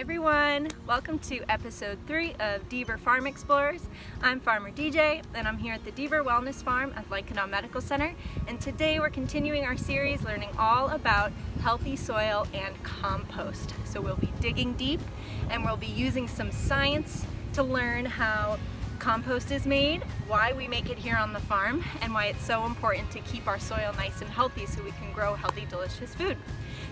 everyone, welcome to episode 3 of Deaver Farm Explorers. I'm Farmer DJ and I'm here at the Deaver Wellness Farm at Lycanau Medical Center, and today we're continuing our series learning all about healthy soil and compost. So we'll be digging deep and we'll be using some science to learn how compost is made, why we make it here on the farm, and why it's so important to keep our soil nice and healthy so we can grow healthy, delicious food.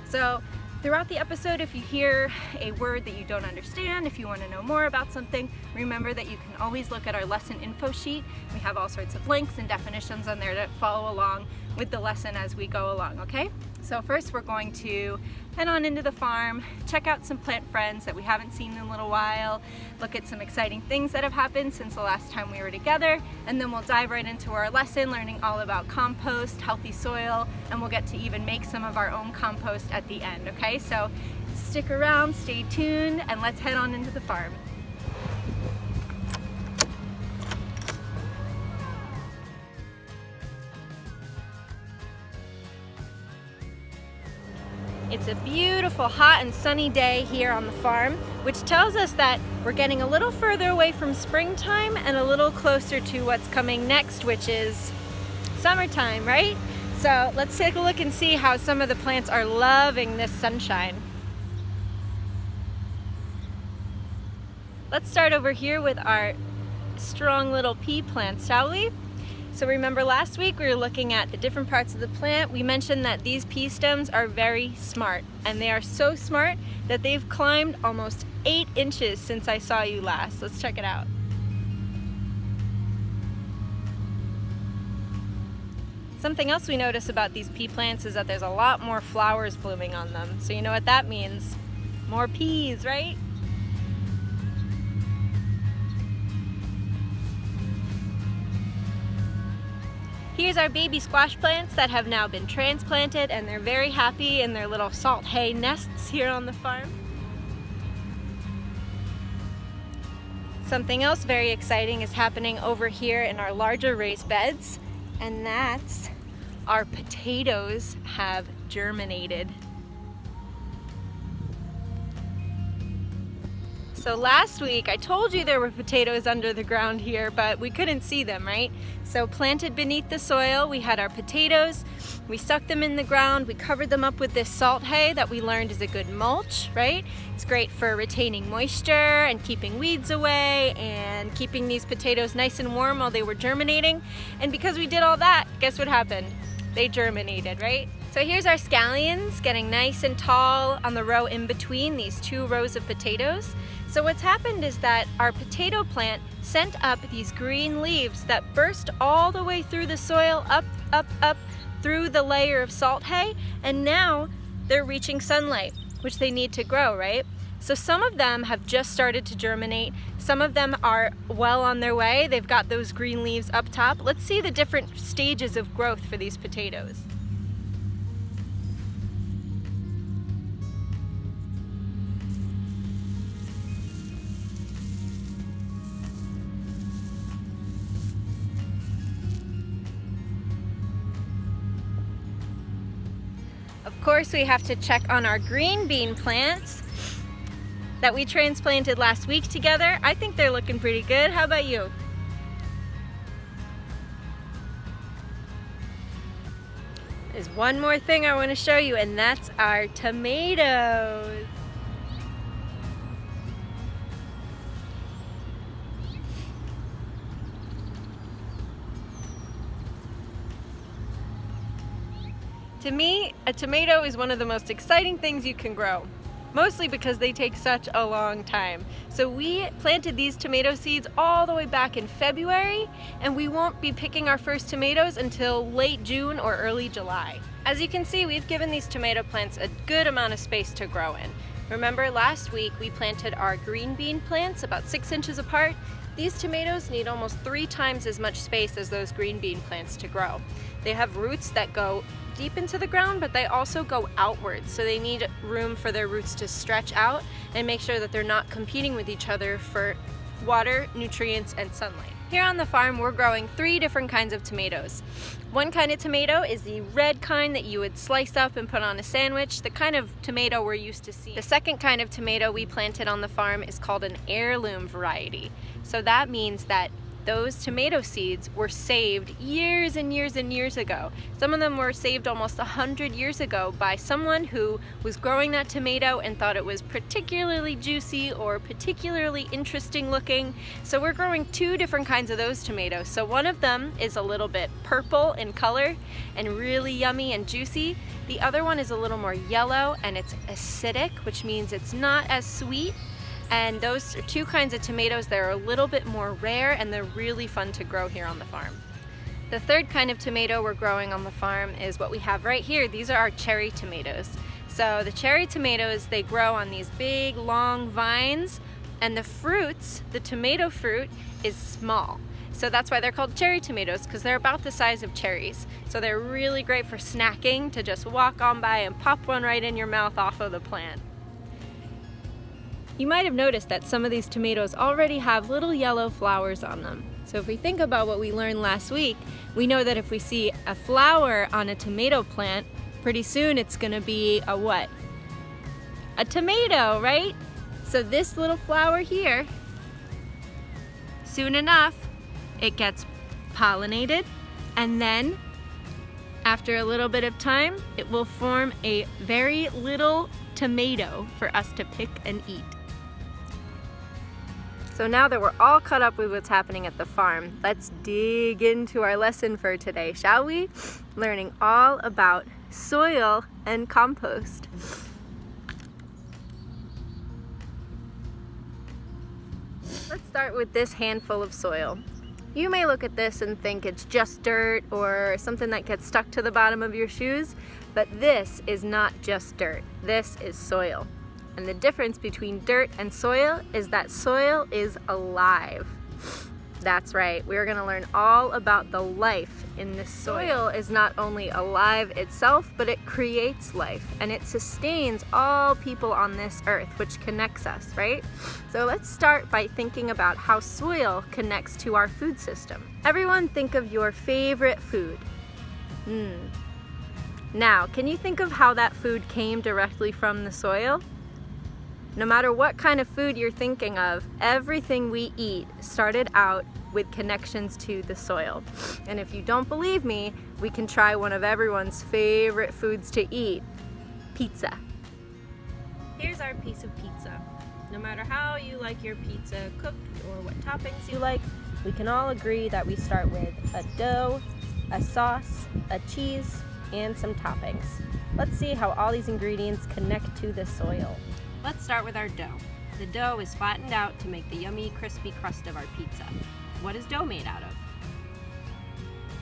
So throughout the episode, if you hear a word that you don't understand, if you want to know more about something, remember that you can always look at our lesson info sheet. We have all sorts of links and definitions on there to follow along with the lesson as we go along, okay? So first we're going to head on into the farm, check out some plant friends that we haven't seen in a little while, look at some exciting things that have happened since the last time we were together, and then we'll dive right into our lesson, learning all about compost, healthy soil, and we'll get to even make some of our own compost at the end, okay? So stick around, stay tuned, and let's head on into the farm. It's a beautiful, hot and sunny day here on the farm, which tells us that we're getting a little further away from springtime and a little closer to what's coming next, which is summertime, right? So let's take a look and see how some of the plants are loving this sunshine. Let's start over here with our strong little pea plants, shall we? So remember last week we were looking at the different parts of the plant. We mentioned that these pea stems are very smart, and they are so smart that they've climbed almost 8 inches since I saw you last. Let's check it out. Something else we notice about these pea plants is that there's a lot more flowers blooming on them. So you know what that means? More peas, right? Here's our baby squash plants that have now been transplanted, and they're very happy in their little salt hay nests here on the farm. Something else very exciting is happening over here in our larger raised beds, and that's our potatoes have germinated. So last week I told you there were potatoes under the ground here, but we couldn't see them, right? So planted beneath the soil, we had our potatoes. We stuck them in the ground. We covered them up with this salt hay that we learned is a good mulch, right? It's great for retaining moisture and keeping weeds away and keeping these potatoes nice and warm while they were germinating. And because we did all that, guess what happened? They germinated, right? So here's our scallions getting nice and tall on the row in between these 2 rows of potatoes. So what's happened is that our potato plant sent up these green leaves that burst all the way through the soil, up through the layer of salt hay, and now they're reaching sunlight, which they need to grow, right? So some of them have just started to germinate. Some of them are well on their way. They've got those green leaves up top. Let's see the different stages of growth for these potatoes. Of course, we have to check on our green bean plants that we transplanted last week together. I think they're looking pretty good. How about you? There's one more thing I want to show you, and that's our tomatoes. To me, a tomato is one of the most exciting things you can grow, mostly because they take such a long time. So we planted these tomato seeds all the way back in February, and we won't be picking our first tomatoes until late June or early July. As you can see, we've given these tomato plants a good amount of space to grow in. Remember last week we planted our green bean plants about 6 inches apart. These tomatoes need almost 3 times as much space as those green bean plants to grow. They have roots that go deep into the ground, but they also go outwards, so they need room for their roots to stretch out and make sure that they're not competing with each other for water, nutrients, and sunlight. Here on the farm, we're growing 3 different kinds of tomatoes. One kind of tomato is the red kind that you would slice up and put on a sandwich, the kind of tomato we're used to seeing. The second kind of tomato we planted on the farm is called an heirloom variety. So that means that those tomato seeds were saved years and years and years ago. Some of them were saved almost 100 years ago by someone who was growing that tomato and thought it was particularly juicy or particularly interesting looking. So we're growing 2 different kinds of those tomatoes. So one of them is a little bit purple in color and really yummy and juicy. The other one is a little more yellow and it's acidic, which means it's not as sweet. And those are 2 kinds of tomatoes that are a little bit more rare and they're really fun to grow here on the farm. The third kind of tomato we're growing on the farm is what we have right here. These are our cherry tomatoes. So the cherry tomatoes, they grow on these big long vines, and the fruits, the tomato fruit, is small. So that's why they're called cherry tomatoes, because they're about the size of cherries. So they're really great for snacking, to just walk on by and pop one right in your mouth off of the plant. You might have noticed that some of these tomatoes already have little yellow flowers on them. So if we think about what we learned last week, we know that if we see a flower on a tomato plant, pretty soon it's gonna be a what? A tomato, right? So this little flower here, soon enough, it gets pollinated, and then after a little bit of time, it will form a very little tomato for us to pick and eat. So now that we're all caught up with what's happening at the farm, let's dig into our lesson for today, shall we? Learning all about soil and compost. Let's start with this handful of soil. You may look at this and think it's just dirt or something that gets stuck to the bottom of your shoes, but this is not just dirt. This is soil. And the difference between dirt and soil is that soil is alive. That's right, we're gonna learn all about the life in this soil. Soil is not only alive itself, but it creates life, and it sustains all people on this earth, which connects us, right? So let's start by thinking about how soil connects to our food system. Everyone think of your favorite food. Now, can you think of how that food came directly from the soil? No matter what kind of food you're thinking of, everything we eat started out with connections to the soil. And if you don't believe me, we can try one of everyone's favorite foods to eat, pizza. Here's our piece of pizza. No matter how you like your pizza cooked or what toppings you like, we can all agree that we start with a dough, a sauce, a cheese, and some toppings. Let's see how all these ingredients connect to the soil. Let's start with our dough. The dough is flattened out to make the yummy, crispy crust of our pizza. What is dough made out of?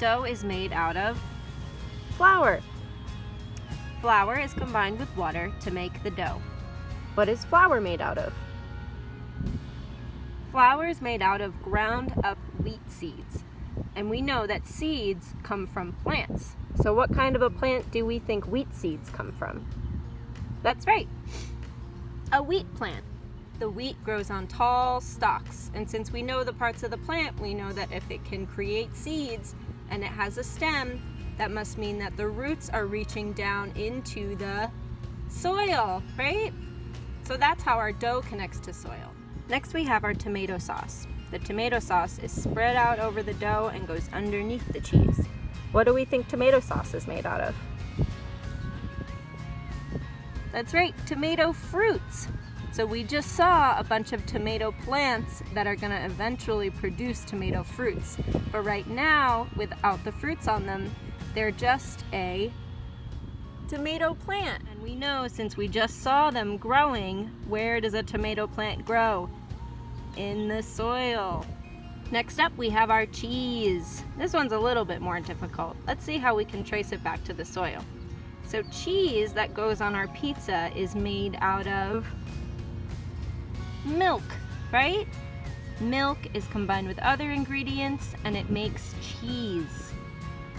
Dough is made out of flour. Flour is combined with water to make the dough. What is flour made out of? Flour is made out of ground up wheat seeds. And we know that seeds come from plants. So what kind of a plant do we think wheat seeds come from? That's right. A wheat plant. The wheat grows on tall stalks, and since we know the parts of the plant, we know that if it can create seeds and it has a stem, that must mean that the roots are reaching down into the soil, right? So that's how our dough connects to soil. Next we have our tomato sauce. The tomato sauce is spread out over the dough and goes underneath the cheese. What do we think tomato sauce is made out of? That's right, tomato fruits. So we just saw a bunch of tomato plants that are going to eventually produce tomato fruits. But right now, without the fruits on them, they're just a tomato plant. And we know, since we just saw them growing, where does a tomato plant grow? In the soil. Next up, we have our cheese. This one's a little bit more difficult. Let's see how we can trace it back to the soil. So cheese that goes on our pizza is made out of milk, right? Milk is combined with other ingredients and it makes cheese.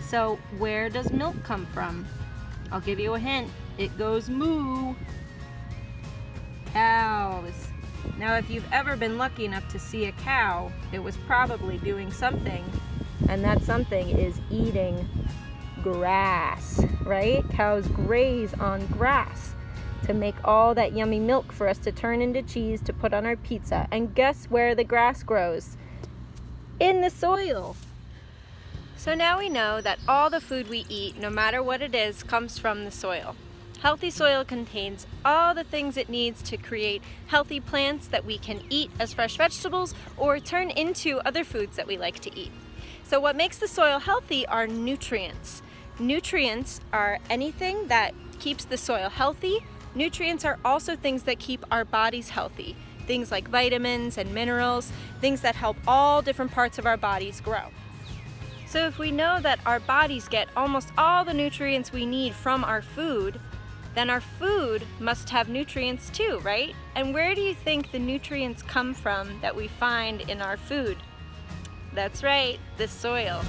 So where does milk come from? I'll give you a hint. It goes moo. Cows. Now, if you've ever been lucky enough to see a cow, it was probably doing something, and that something is eating grass, right? Cows graze on grass to make all that yummy milk for us to turn into cheese to put on our pizza. And guess where the grass grows? In the soil. So now we know that all the food we eat, no matter what it is, comes from the soil. Healthy soil contains all the things it needs to create healthy plants that we can eat as fresh vegetables or turn into other foods that we like to eat. So what makes the soil healthy are nutrients. Nutrients are anything that keeps the soil healthy. Nutrients are also things that keep our bodies healthy. Things like vitamins and minerals, things that help all different parts of our bodies grow. So if we know that our bodies get almost all the nutrients we need from our food, then our food must have nutrients too, right? And where do you think the nutrients come from that we find in our food? That's right, the soil.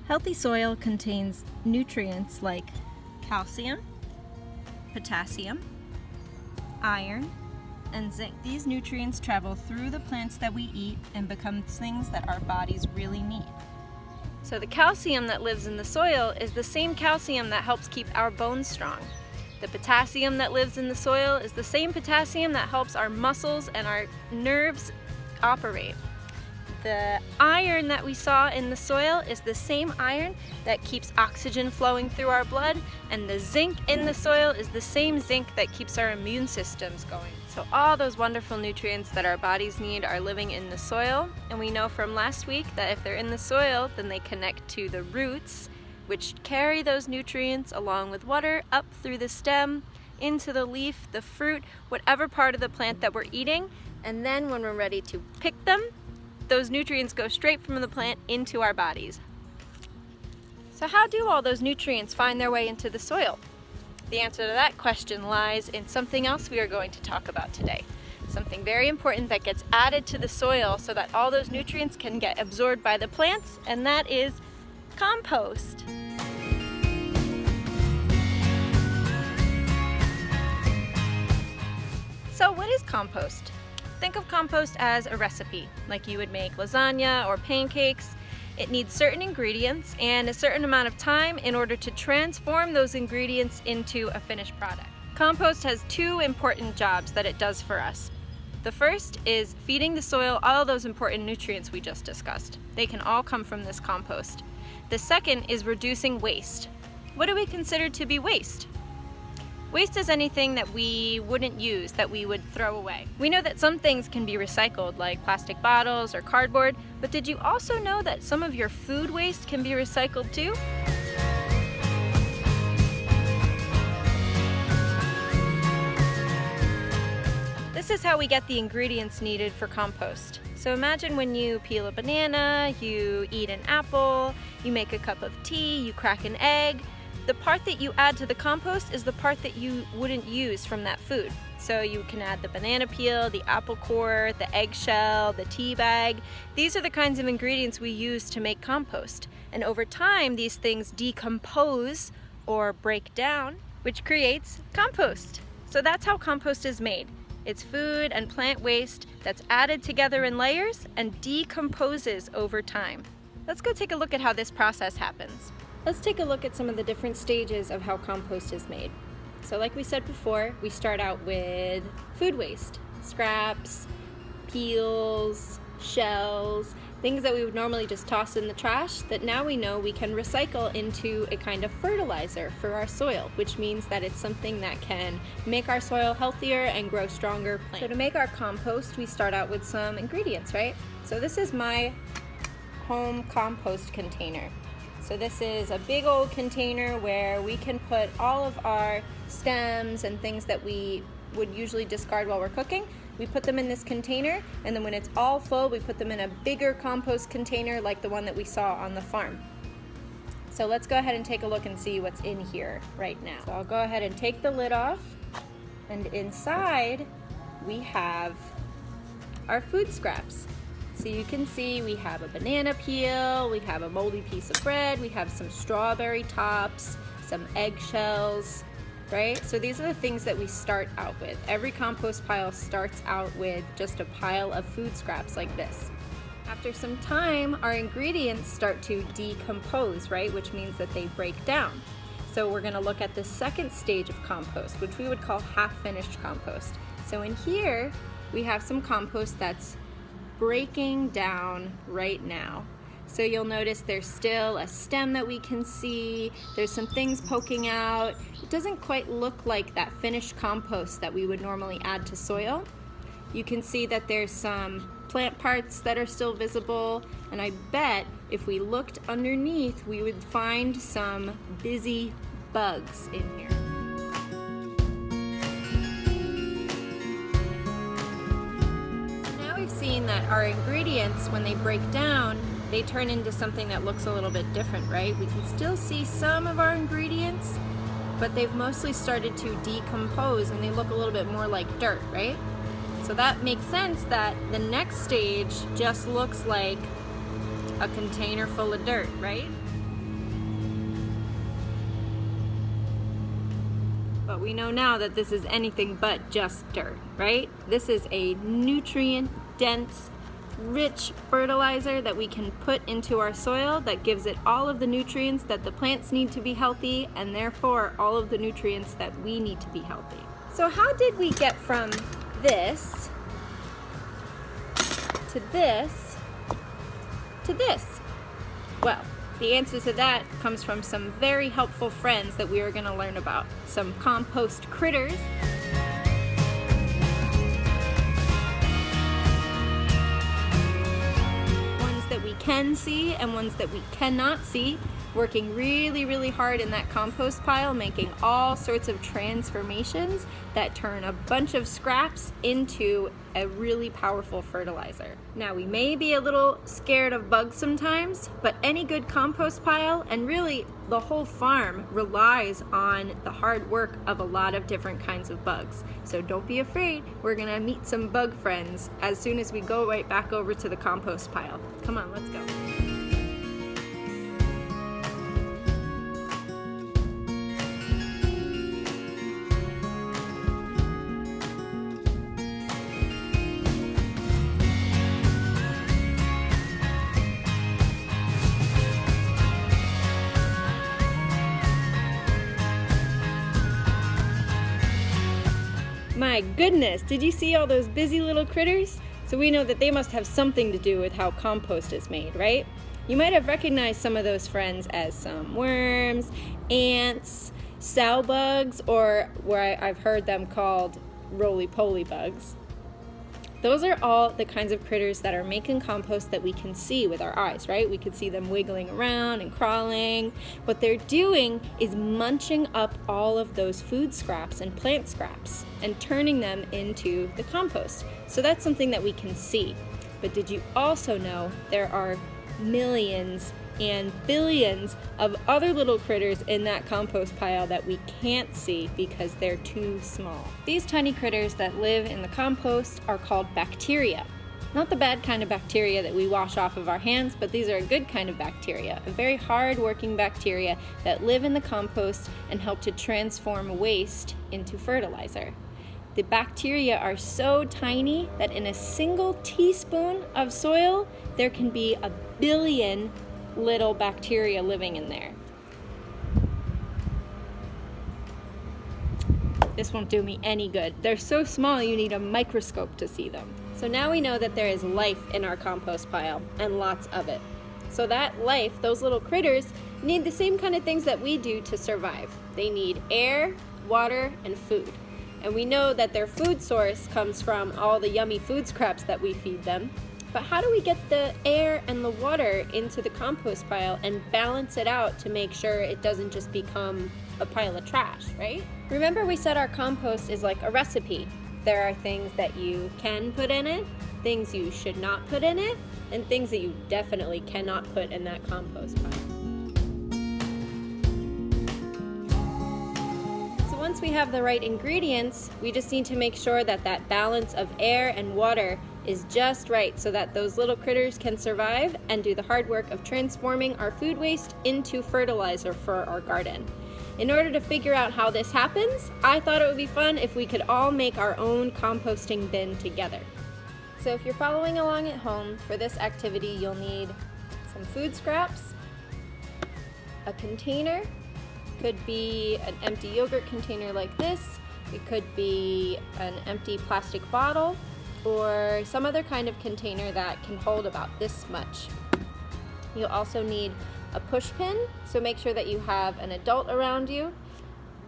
Healthy soil contains nutrients like calcium, potassium, iron, and zinc. These nutrients travel through the plants that we eat and become things that our bodies really need. So the calcium that lives in the soil is the same calcium that helps keep our bones strong. The potassium that lives in the soil is the same potassium that helps our muscles and our nerves operate. The iron that we saw in the soil is the same iron that keeps oxygen flowing through our blood, and the zinc in the soil is the same zinc that keeps our immune systems going. So all those wonderful nutrients that our bodies need are living in the soil, and we know from last week that if they're in the soil, then they connect to the roots, which carry those nutrients along with water up through the stem, into the leaf, the fruit, whatever part of the plant that we're eating, and then when we're ready to pick them, those nutrients go straight from the plant into our bodies. So how do all those nutrients find their way into the soil? The answer to that question lies in something else we are going to talk about today. Something very important that gets added to the soil so that all those nutrients can get absorbed by the plants, and that is compost. So what is compost? Think of compost as a recipe, like you would make lasagna or pancakes. It needs certain ingredients and a certain amount of time in order to transform those ingredients into a finished product. Compost has two important jobs that it does for us. The first is feeding the soil all those important nutrients we just discussed. They can all come from this compost. The second is reducing waste. What do we consider to be waste? Waste is anything that we wouldn't use, that we would throw away. We know that some things can be recycled, like plastic bottles or cardboard, but did you also know that some of your food waste can be recycled too? This is how we get the ingredients needed for compost. So imagine when you peel a banana, you eat an apple, you make a cup of tea, you crack an egg. The part that you add to the compost is the part that you wouldn't use from that food. So you can add the banana peel, the apple core, the eggshell, the tea bag. These are the kinds of ingredients we use to make compost. And over time, these things decompose or break down, which creates compost. So that's how compost is made. It's food and plant waste that's added together in layers and decomposes over time. Let's go take a look at how this process happens. Let's take a look at some of the different stages of how compost is made. So like we said before, we start out with food waste, scraps, peels, shells, things that we would normally just toss in the trash that now we know we can recycle into a kind of fertilizer for our soil, which means that it's something that can make our soil healthier and grow stronger plants. So to make our compost, we start out with some ingredients, right? So this is my home compost container. So this is a big old container where we can put all of our stems and things that we would usually discard while we're cooking. We put them in this container, and then when it's all full, we put them in a bigger compost container like the one that we saw on the farm. So let's go ahead and take a look and see what's in here right now. So I'll go ahead and take the lid off, and inside we have our food scraps. So you can see we have a banana peel, we have a moldy piece of bread, we have some strawberry tops, some eggshells, right? So these are the things that we start out with. Every compost pile starts out with just a pile of food scraps like this. After some time, our ingredients start to decompose, right? Which means that they break down. So we're gonna look at the second stage of compost, which we would call half-finished compost. So in here, we have some compost that's breaking down right now. So you'll notice there's still a stem that we can see, there's some things poking out. It doesn't quite look like that finished compost that we would normally add to soil. You can see that there's some plant parts that are still visible, and I bet if we looked underneath, we would find some busy bugs in here. So now we've seen that our ingredients, when they break down, they turn into something that looks a little bit different, right? We can still see some of our ingredients, but they've mostly started to decompose and they look a little bit more like dirt, right? So that makes sense that the next stage just looks like a container full of dirt, right? But we know now that this is anything but just dirt, right? This is a nutrient-dense, rich fertilizer that we can put into our soil that gives it all of the nutrients that the plants need to be healthy, and therefore all of the nutrients that we need to be healthy. So how did we get from this to this to this? Well, the answer to that comes from some very helpful friends that we are going to learn about. Some compost critters. Ones that we can see and ones that we cannot see, working really, really hard in that compost pile, making all sorts of transformations that turn a bunch of scraps into a really powerful fertilizer. Now, we may be a little scared of bugs sometimes, but any good compost pile, and really the whole farm, relies on the hard work of a lot of different kinds of bugs. So don't be afraid, we're gonna meet some bug friends as soon as we go right back over to the compost pile. Come on, let's go. My goodness, did you see all those busy little critters? So we know that they must have something to do with how compost is made, right? You might have recognized some of those friends as some worms, ants, sow bugs, or where I've heard them called roly-poly bugs. Those are all the kinds of critters that are making compost that we can see with our eyes, right? We can see them wiggling around and crawling. What they're doing is munching up all of those food scraps and plant scraps and turning them into the compost. So that's something that we can see. But did you also know there are millions and billions of other little critters in that compost pile that we can't see because they're too small? These tiny critters that live in the compost are called bacteria. Not the bad kind of bacteria that we wash off of our hands, but these are a good kind of bacteria, a very hard-working bacteria that live in the compost and help to transform waste into fertilizer. The bacteria are so tiny that in a single teaspoon of soil, there can be 1 billion little bacteria living in there. This won't do me any good. They're so small you need a microscope to see them. So now we know that there is life in our compost pile, and lots of it. So that life, those little critters, need the same kind of things that we do to survive. They need air, water, and food. And we know that their food source comes from all the yummy food scraps that we feed them. But how do we get the air and the water into the compost pile and balance it out to make sure it doesn't just become a pile of trash, right? Remember, we said our compost is like a recipe. There are things that you can put in it, things you should not put in it, and things that you definitely cannot put in that compost pile. So once we have the right ingredients, we just need to make sure that that balance of air and water is just right so that those little critters can survive and do the hard work of transforming our food waste into fertilizer for our garden. In order to figure out how this happens, I thought it would be fun if we could all make our own composting bin together. So if you're following along at home, for this activity you'll need some food scraps, a container, could be an empty yogurt container like this, it could be an empty plastic bottle, or some other kind of container that can hold about this much. You'll also need a push pin, so make sure that you have an adult around you.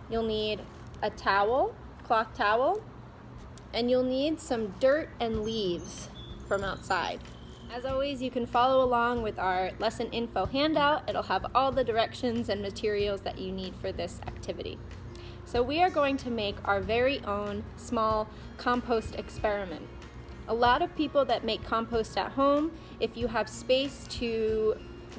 You'll need a towel, cloth towel, and you'll need some dirt and leaves from outside. As always, you can follow along with our lesson info handout. It'll have all the directions and materials that you need for this activity. So we are going to make our very own small compost experiment. A lot of people that make compost at home, if you have space to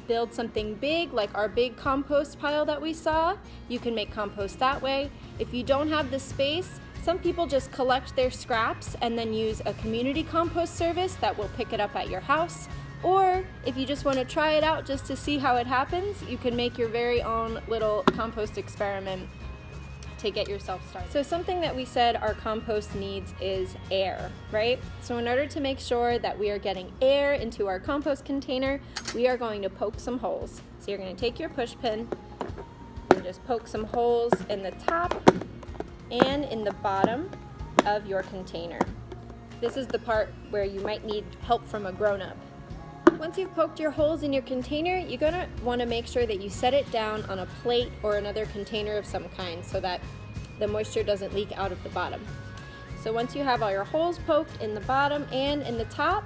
build something big, like our big compost pile that we saw, you can make compost that way. If you don't have the space, some people just collect their scraps and then use a community compost service that will pick it up at your house. Or if you just want to try it out just to see how it happens, you can make your very own little compost experiment to get yourself started. So something that we said our compost needs is air, right? So in order to make sure that we are getting air into our compost container, we are going to poke some holes. So you're going to take your push pin and just poke some holes in the top and in the bottom of your container. This is the part where you might need help from a grown-up. Once you've poked your holes in your container, you're going to want to make sure that you set it down on a plate or another container of some kind so that the moisture doesn't leak out of the bottom. So once you have all your holes poked in the bottom and in the top,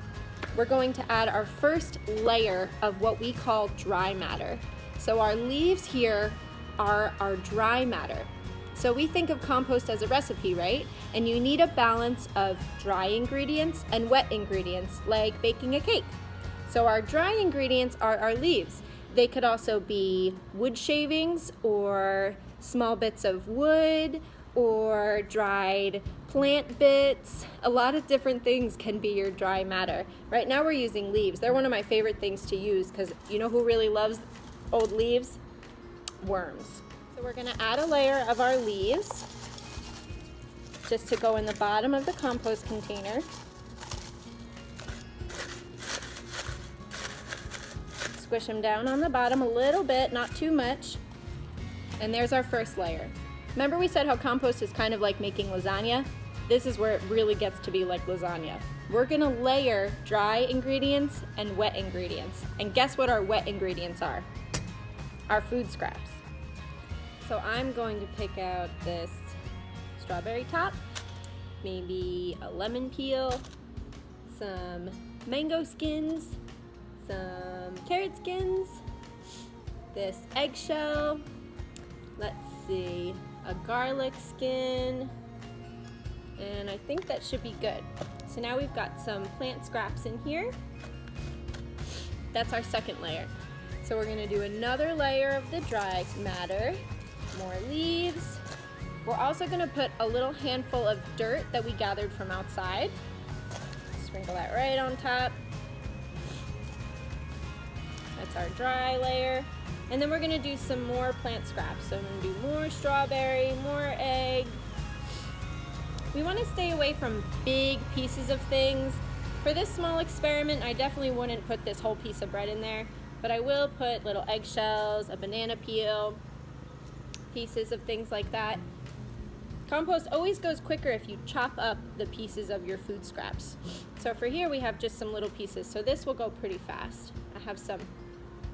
we're going to add our first layer of what we call dry matter. So our leaves here are our dry matter. So we think of compost as a recipe, right? And you need a balance of dry ingredients and wet ingredients, like baking a cake. So our dry ingredients are our leaves. They could also be wood shavings or small bits of wood or dried plant bits. A lot of different things can be your dry matter. Right now we're using leaves. They're one of my favorite things to use because you know who really loves old leaves? Worms. So we're going to add a layer of our leaves just to go in the bottom of the compost container. Squish them down on the bottom a little bit, not too much. And there's our first layer. Remember we said how compost is kind of like making lasagna? This is where it really gets to be like lasagna. We're gonna layer dry ingredients and wet ingredients. And guess what our wet ingredients are? Our food scraps. So I'm going to pick out this strawberry top, maybe a lemon peel, some mango skins, some carrot skins, this eggshell, let's see, a garlic skin, and I think that should be good. So now we've got some plant scraps in here. That's our second layer. So we're gonna do another layer of the dry matter, more leaves. We're also gonna put a little handful of dirt that we gathered from outside. Sprinkle that right on top. That's our dry layer. And then we're gonna do some more plant scraps. So I'm gonna do more strawberry, more egg. We wanna stay away from big pieces of things. For this small experiment, I definitely wouldn't put this whole piece of bread in there, but I will put little eggshells, a banana peel, pieces of things like that. Compost always goes quicker if you chop up the pieces of your food scraps. So for here we have just some little pieces, so this will go pretty fast. I have some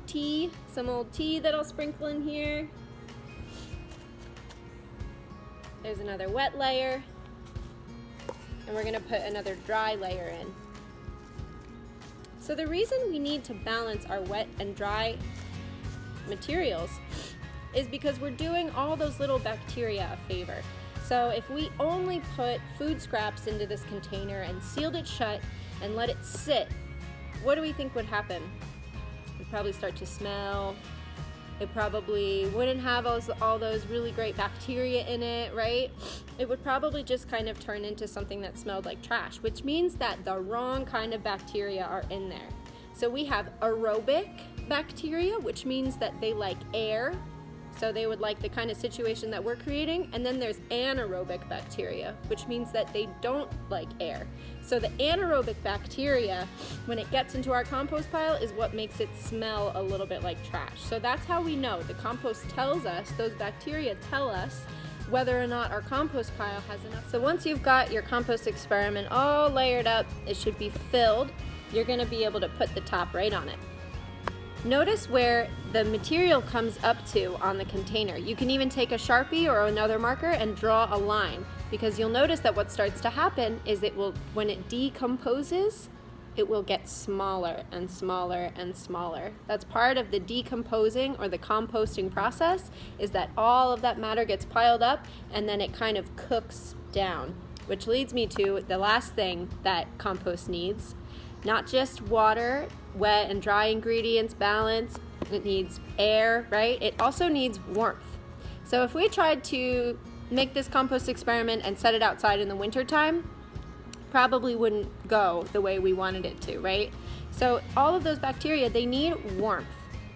tea, some old tea that I'll sprinkle in here. There's another wet layer, and we're gonna put another dry layer in. So the reason we need to balance our wet and dry materials is because we're doing all those little bacteria a favor. So if we only put food scraps into this container and sealed it shut and let it sit, what do we think would happen? It'd probably start to smell. It probably wouldn't have all those really great bacteria in it, right? It would probably just kind of turn into something that smelled like trash, which means that the wrong kind of bacteria are in there. So we have aerobic bacteria, which means that they like air. So they would like the kind of situation that we're creating. And then there's anaerobic bacteria, which means that they don't like air. So the anaerobic bacteria, when it gets into our compost pile, is what makes it smell a little bit like trash. So that's how we know. The compost tells us, those bacteria tell us whether or not our compost pile has enough. So once you've got your compost experiment all layered up, it should be filled. You're gonna be able to put the top right on it. Notice where the material comes up to on the container. You can even take a Sharpie or another marker and draw a line, because you'll notice that what starts to happen is when it decomposes, it will get smaller and smaller and smaller. That's part of the decomposing or the composting process, is that all of that matter gets piled up and then it kind of cooks down, which leads me to the last thing that compost needs. Not just water, wet and dry ingredients balance, it needs air, right? It also needs warmth. So if we tried to make this compost experiment and set it outside in the wintertime, probably wouldn't go the way we wanted it to, right? So all of those bacteria, they need warmth.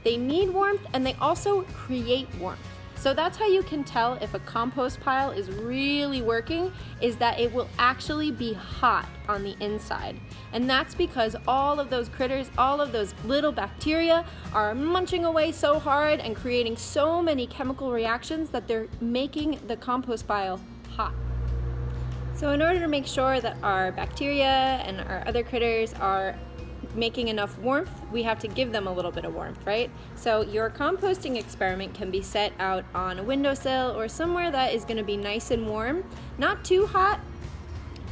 They need warmth and they also create warmth. So that's how you can tell if a compost pile is really working, is that it will actually be hot on the inside. And that's because all of those critters, all of those little bacteria are munching away so hard and creating so many chemical reactions that they're making the compost pile hot. So in order to make sure that our bacteria and our other critters are making enough warmth, we have to give them a little bit of warmth, right? So your composting experiment can be set out on a windowsill or somewhere that is going to be nice and warm, not too hot,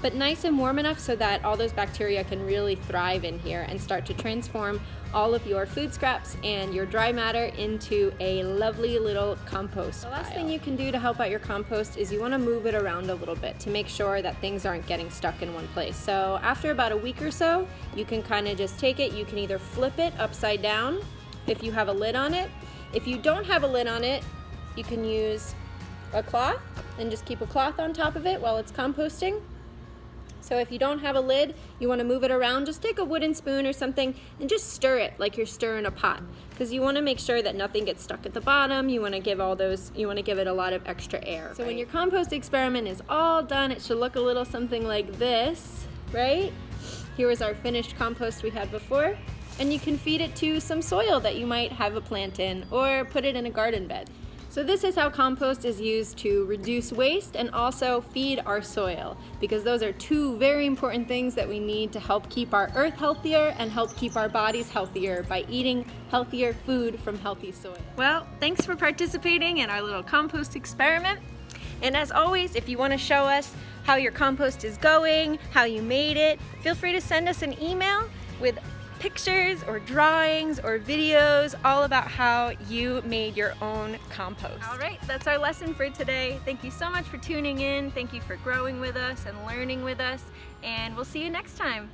but nice and warm enough so that all those bacteria can really thrive in here and start to transform all of your food scraps and your dry matter into a lovely little compost. The last thing you can do to help out your compost is you want to move it around a little bit to make sure that things aren't getting stuck in one place. So after about a week or so, you can kind of just take it. You can either flip it upside down if you have a lid on it. If you don't have a lid on it, you can use a cloth and just keep a cloth on top of it while it's composting. So if you don't have a lid, you want to move it around, just take a wooden spoon or something and just stir it like you're stirring a pot, because you want to make sure that nothing gets stuck at the bottom. You want to give it a lot of extra air. So when your compost experiment is all done, it should look a little something like this, right? Here is our finished compost we had before, and you can feed it to some soil that you might have a plant in, or put it in a garden bed. So this is how compost is used to reduce waste and also feed our soil, because those are two very important things that we need to help keep our earth healthier and help keep our bodies healthier by eating healthier food from healthy soil. Well, thanks for participating in our little compost experiment. And as always, if you want to show us how your compost is going, how you made it, feel free to send us an email with pictures or drawings or videos all about how you made your own compost. All right, that's our lesson for today. Thank you so much for tuning in. Thank you for growing with us and learning with us, and we'll see you next time.